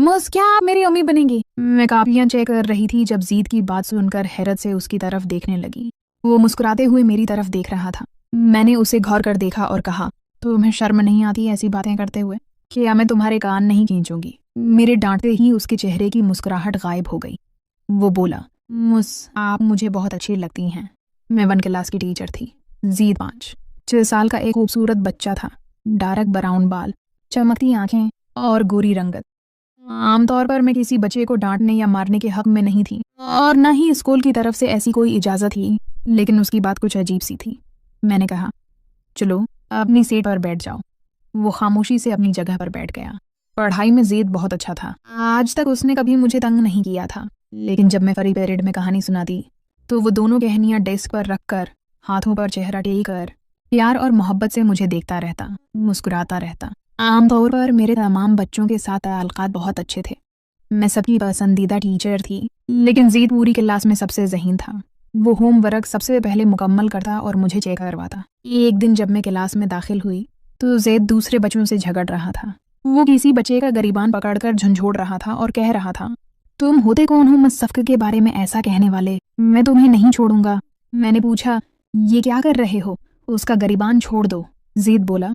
मुझ क्या आप मेरी अम्मी बनेंगी? मैं कापियां चेक कर रही थी जब जीद की बात सुनकर हैरत से उसकी तरफ देखने लगी। वो मुस्कुराते हुए मेरी तरफ देख रहा था। मैंने उसे गौर कर देखा और कहा, तुम्हें शर्म नहीं आती ऐसी बातें करते हुए? क्या मैं तुम्हारे कान नहीं खींचूंगी? मेरे डांटते ही उसके चेहरे की मुस्कुराहट गायब हो गई। वो बोला, आप मुझे बहुत अच्छी लगती हैं। मैं 1 क्लास की टीचर थी। जीद 5-6 साल का एक खूबसूरत बच्चा था। डार्क ब्राउन बाल, चमकती आंखें और गोरी रंगत। आमतौर पर मैं किसी बच्चे को डांटने या मारने के हक में नहीं थी और न ही स्कूल की तरफ से ऐसी कोई इजाज़त थी, लेकिन उसकी बात कुछ अजीब सी थी। मैंने कहा, चलो अपनी सीट पर बैठ जाओ। वो खामोशी से अपनी जगह पर बैठ गया। पढ़ाई में ज़ीद बहुत अच्छा था। आज तक उसने कभी मुझे तंग नहीं किया था, लेकिन जब मैं फ्री पीरियड में कहानी सुनाती तो वो दोनों कहानियाँ डेस्क पर रखकर, हाथों पर चेहरा टेक कर, प्यार और मोहब्बत से मुझे देखता रहता, मुस्कुराता रहता। आमतौर पर मेरे तमाम बच्चों के साथ ताल्लुकात बहुत अच्छे थे। मैं सबकी पसंदीदा टीचर थी, लेकिन जीद पूरी क्लास में सबसे ज़हीन था। वो होमवर्क सबसे पहले मुकम्मल करता और मुझे चेक करवाता। एक दिन जब मैं क्लास में दाखिल हुई तो ज़ैद दूसरे बच्चों से झगड़ रहा था। वो किसी बच्चे का गिरीबान पकड़कर झंझोड़ रहा था और कह रहा था, तुम होते कौन हो मुझ सफ़्क़ के बारे में ऐसा कहने वाले? मैं तुम्हें नहीं छोड़ूंगा। मैंने पूछा, ये क्या कर रहे हो? उसका गिरीबान छोड़ दो। ज़ीद बोला,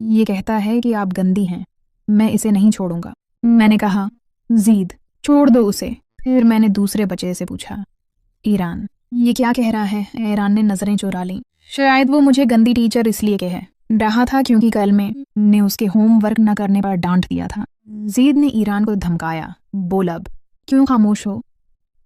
ये कहता है कि आप गंदी हैं, मैं इसे नहीं छोड़ूंगा। मैंने कहा, ज़ीद छोड़ दो उसे। फिर मैंने दूसरे बच्चे से पूछा, ईरान ये क्या कह रहा है? ईरान ने नज़रें चुरा लीं। शायद वो मुझे गंदी टीचर इसलिए कहे रहा था क्योंकि कल ने उसके होमवर्क न करने पर डांट दिया था। ज़ीद ने ईरान को धमकाया, बोला, अब क्यों खामोश हो?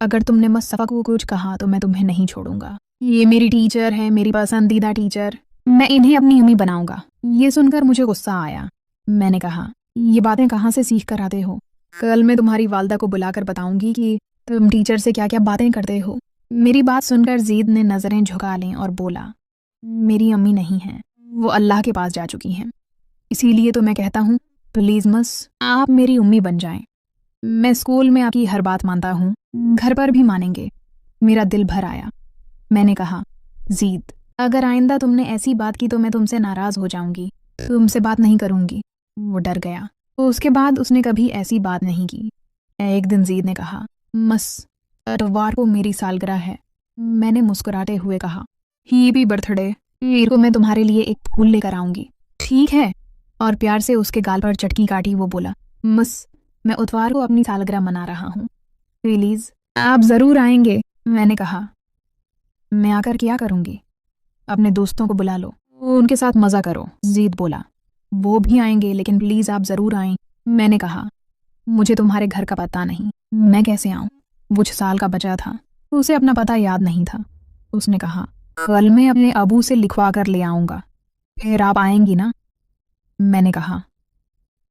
अगर तुमने मुस्तफ़ा को कुछ कहा तो मैं तुम्हें नहीं छोड़ूंगा। ये मेरी टीचर है, मेरी पसंदीदा टीचर। मैं इन्हें अपनी अम्मी बनाऊंगा। ये सुनकर मुझे गुस्सा आया। मैंने कहा, ये बातें कहाँ से सीख कर आते हो? कल मैं तुम्हारी वालदा को बुलाकर बताऊंगी कि तुम टीचर से क्या क्या बातें करते हो। मेरी बात सुनकर ज़ीद ने नज़रें झुका लीं और बोला, मेरी अम्मी नहीं हैं, वो अल्लाह के पास जा चुकी हैं। इसीलिए तो मैं कहता हूँ, प्लीज़ आप मेरी अम्मी बन जाएं। मैं स्कूल में आपकी हर बात मानता हूँ, घर पर भी मानेंगे। मेरा दिल भर आया। मैंने कहा, ज़ीद अगर आइंदा तुमने ऐसी बात की तो मैं तुमसे नाराज़ हो जाऊंगी, तुमसे बात नहीं करूंगी। वो डर गया। तो उसके बाद उसने कभी ऐसी बात नहीं की। एक दिन ज़ीद ने कहा, इतवार को मेरी सालगिरह है। मैंने मुस्कुराते हुए कहा, हैप्पी बर्थडे। ईद को मैं तुम्हारे लिए एक फूल लेकर आऊंगी, ठीक है? और प्यार से उसके गाल पर चटकी काटी। वो बोला, मैं इतवार को अपनी सालगिरह मना रहा हूँ, प्लीज़ आप ज़रूर आएंगे। मैंने कहा, मैं आकर क्या करूँगी? अपने दोस्तों को बुला लो, उनके साथ मज़ा करो। ज़ीद बोला, वो भी आएंगे लेकिन प्लीज़ आप ज़रूर आएं। मैंने कहा, मुझे तुम्हारे घर का पता नहीं, मैं कैसे आऊँ? वो 6 साल का बच्चा था, उसे अपना पता याद नहीं था। उसने कहा, कल मैं अपने अबू से लिखवा कर ले आऊँगा, फिर आप आएंगी ना? मैंने कहा,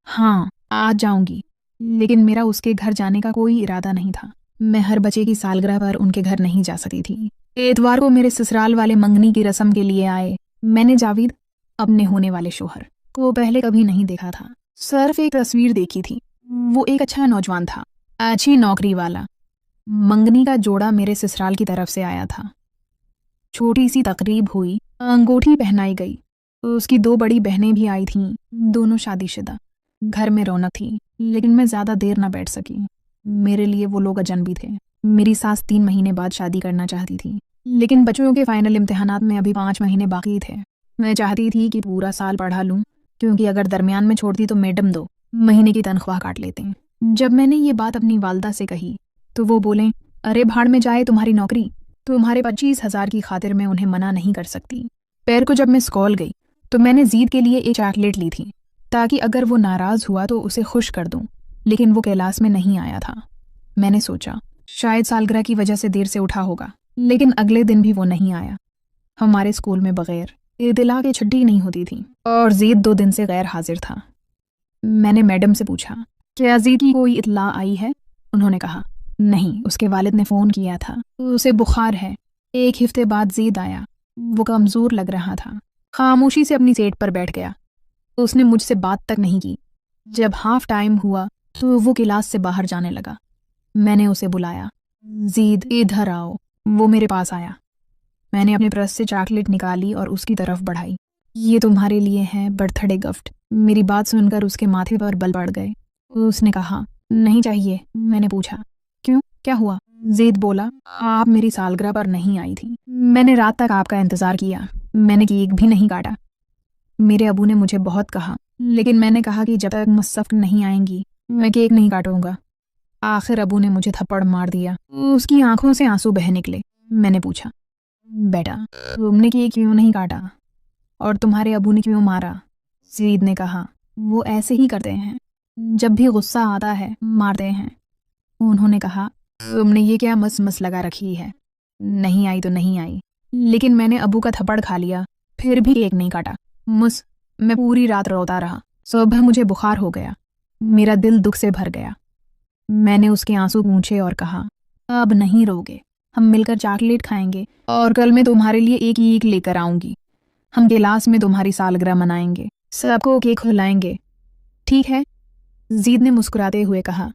हाँ आज जाऊँगी, लेकिन मेरा उसके घर जाने का कोई इरादा नहीं था। मैं हर बच्चे की सालगिरह पर उनके घर नहीं जा सकती थी। इतवार को मेरे ससुराल वाले मंगनी की रस्म के लिए आए। मैंने जावेद, अपने होने वाले शोहर, को पहले कभी नहीं देखा था, सिर्फ एक तस्वीर देखी थी। वो एक अच्छा नौजवान था, अच्छी नौकरी वाला। मंगनी का जोड़ा मेरे ससुराल की तरफ से आया था। छोटी सी तकरीब हुई, अंगूठी पहनाई गई। उसकी 2 बड़ी बहनें भी आई थीं, दोनों शादीशुदा। घर में रौनक थी, लेकिन मैं ज़्यादा देर न बैठ सकी। मेरे लिए वो लोग अजनबी थे। मेरी सास 3 महीने बाद शादी करना चाहती थी, लेकिन बच्चों के फाइनल इम्तिहानात में अभी 5 महीने बाकी थे। मैं चाहती थी कि पूरा साल पढ़ा लूँ, क्योंकि अगर दरमियान में छोड़ती तो मैडम 2 महीने की तनख्वाह काट लेते। जब मैंने ये बात अपनी वालदा से कही तो वो बोलें, अरे भाड़ में जाए तुम्हारी नौकरी, तुम्हारे 25,000 की खातिर मैं उन्हें मना नहीं कर सकती। पैर को जब मैं स्कूल गई तो मैंने ज़ीद के लिए एक चॉकलेट ली थी, ताकि अगर वो नाराज़ हुआ तो उसे खुश कर दूं, लेकिन वो क्लास में नहीं आया था। मैंने सोचा शायद सालगिरह की वजह से देर से उठा होगा, लेकिन अगले दिन भी वो नहीं आया। हमारे स्कूल में बगैर इत्तला के छुट्टी नहीं होती थी और ज़ीद 2 दिन से गैर हाजिर था। मैंने मैडम से पूछा, क्या ज़ीद की कोई इत्तला आई है? उन्होंने कहा, नहीं, उसके वालिद ने फ़ोन किया था, उसे बुखार है। 1 हफ्ते बाद ज़ीद आया। वो कमज़ोर लग रहा था, खामोशी से अपनी सीट पर बैठ गया। उसने मुझसे बात तक नहीं की। जब हाफ टाइम हुआ तो वो क्लास से बाहर जाने लगा। मैंने उसे बुलाया, ज़ीद इधर आओ। वो मेरे पास आया। मैंने अपने पर्स से चॉकलेट निकाली और उसकी तरफ बढ़ाई। ये तुम्हारे लिए है बर्थडे गिफ्ट। मेरी बात सुनकर उसके माथे पर बल पड़ गए। उसने कहा, नहीं चाहिए। मैंने पूछा, क्यों, क्या हुआ? ज़ीद बोला, आप मेरी सालगिरह पर नहीं आई थी। मैंने रात तक आपका इंतज़ार किया, मैंने केक भी नहीं काटा। मेरे अबू ने मुझे बहुत कहा, लेकिन मैंने कहा कि जब तक मुसफ़ नहीं आएंगी मैं केक नहीं काटूंगा। आखिर अबू ने मुझे थप्पड़ मार दिया। उसकी आंखों से आंसू बह निकले। मैंने पूछा, बेटा तुमने केक क्यों नहीं काटा और तुम्हारे अबू ने क्यों मारा? ज़ीद ने कहा, वो ऐसे ही करते हैं, जब भी गुस्सा आता है मारते हैं। उन्होंने कहा, तुमने ये क्या मस लगा रखी है? नहीं आई तो नहीं आई, लेकिन मैंने अबू का थप्पड़ खा लिया, फिर भी केक नहीं काटा। मैं पूरी रात रोता रहा। सुबह मुझे बुखार हो गया, मेरा दिल दुख से भर गया। मैंने उसके आंसू पूंछे और कहा, अब नहीं रोगे, हम मिलकर चॉकलेट खाएंगे और कल मैं तुम्हारे लिए एक केक लेकर आऊंगी। हम गिलास में तुम्हारी सालगिरह मनाएंगे, सबको केक खिलाएंगे, ठीक है? ज़ीद ने मुस्कुराते हुए कहा।